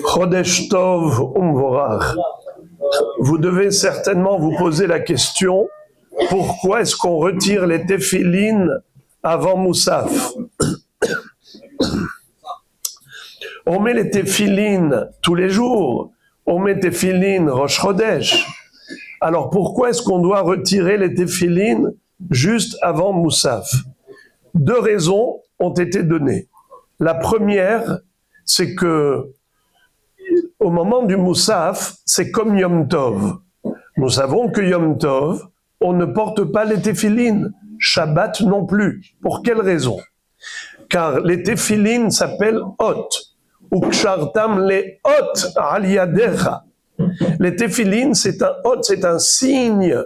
Chodesh Tov Umvorach. Vous devez certainement vous poser la question, pourquoi est-ce qu'on retire les téphilines avant Moussaf? On met les téphilines tous les jours, on met téphilines Rosh Chodesh. Alors pourquoi est-ce qu'on doit retirer les téphilines juste avant Moussaf? Deux raisons ont été données. La première, c'est que au moment du Moussaf, c'est comme Yom Tov. Nous savons que Yom Tov, on ne porte pas les téphilines, Shabbat non plus. Pour quelle raison? Car les téphilines s'appellent Hot. Ukshartam les Hot al yadecha. Les téphilines, c'est un Hot, c'est un signe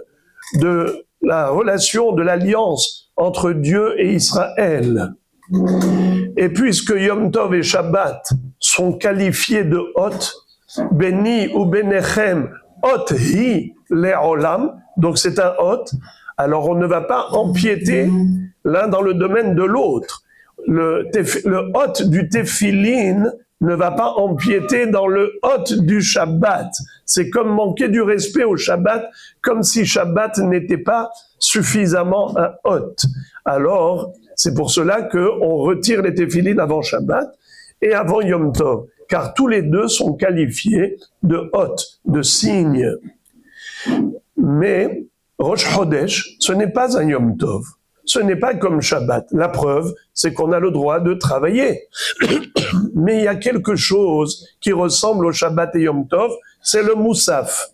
de la relation, de l'alliance entre Dieu et Israël. Et puisque Yom Tov et Shabbat sont qualifiés de Hot, Beni ou Benechem, Hot hi le'olam, donc c'est un Hot, alors on ne va pas empiéter l'un dans le domaine de l'autre. Le Hot du téphilin ne va pas empiéter dans le Hot du Shabbat. C'est comme manquer du respect au Shabbat, comme si Shabbat n'était pas suffisamment un Hot. Alors, c'est pour cela qu'on retire les téphilines avant Shabbat et avant Yom Tov, car tous les deux sont qualifiés de Hot, de signe. Mais Rosh Chodesh, ce n'est pas un Yom Tov. Ce n'est pas comme Shabbat. La preuve, c'est qu'on a le droit de travailler. Mais il y a quelque chose qui ressemble au Shabbat et Yom Tov, c'est le Moussaf.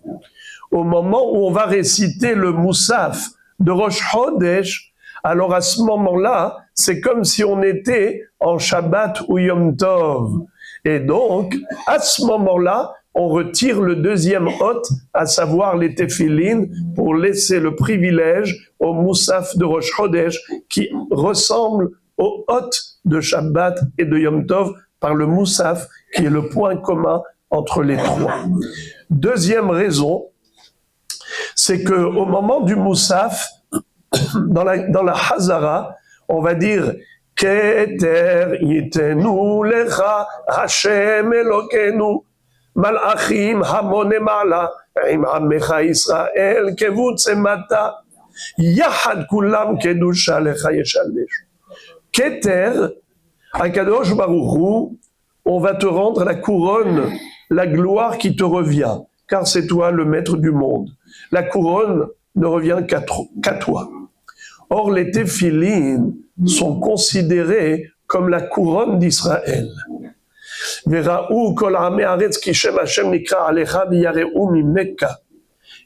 Au moment où on va réciter le Moussaf de Rosh Chodesh, alors à ce moment-là, c'est comme si on était en Shabbat ou Yom Tov. Et donc, à ce moment-là, on retire le deuxième Hot, à savoir les téphilines, pour laisser le privilège au Moussaf de Rosh Chodesh, qui ressemble au Hot de Shabbat et de Yom Tov, par le Moussaf, qui est le point commun entre les trois. Deuxième raison, c'est que au moment du Moussaf, dans la Hazara, on va dire Keter yitenu lecha Hashem Elokenu Malachim hamone mala im amecha Israel kevutze mata yachad kulam kedusha lecha yeshalesh. Keter, Akadosh Baruch Hu, on va te rendre la couronne, la gloire qui te revient, car c'est toi le maître du monde. La couronne ne revient qu'à toi. Or, les téphilines sont considérés comme la couronne d'Israël.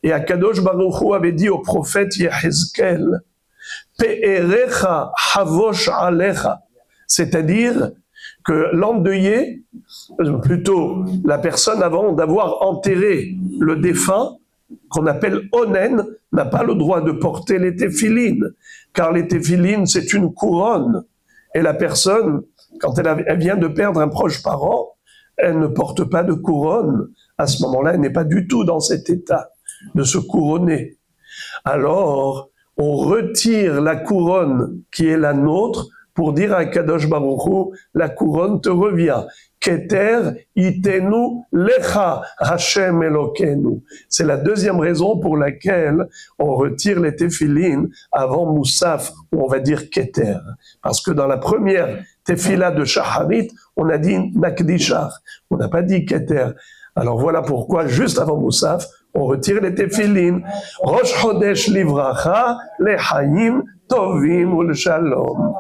Et Akadosh Baruch Hu avait dit au prophète Yehezkel, Pe'erecha havosh alecha, c'est-à-dire que l'endeuillé, plutôt la personne avant d'avoir enterré le défunt, qu'on appelle onen, n'a pas le droit de porter les téphilines, car les téphilines, c'est une couronne. Et la personne, quand elle vient de perdre un proche parent, elle ne porte pas de couronne. À ce moment-là, elle n'est pas du tout dans cet état de se couronner. Alors, on retire la couronne qui est la nôtre pour dire à Kadosh Baruch Hu, la couronne te revient. Keter itenu lecha Hashem Elokenu. C'est la deuxième raison pour laquelle on retire les téphilines avant Moussaf, où on va dire Keter. Parce que dans la première téphila de Shacharit, on a dit Nakdishar. On n'a pas dit Keter. Alors voilà pourquoi, juste avant Moussaf, on retire les téphilines. Rosh Chodesh livracha, le hayim tovim ul shalom.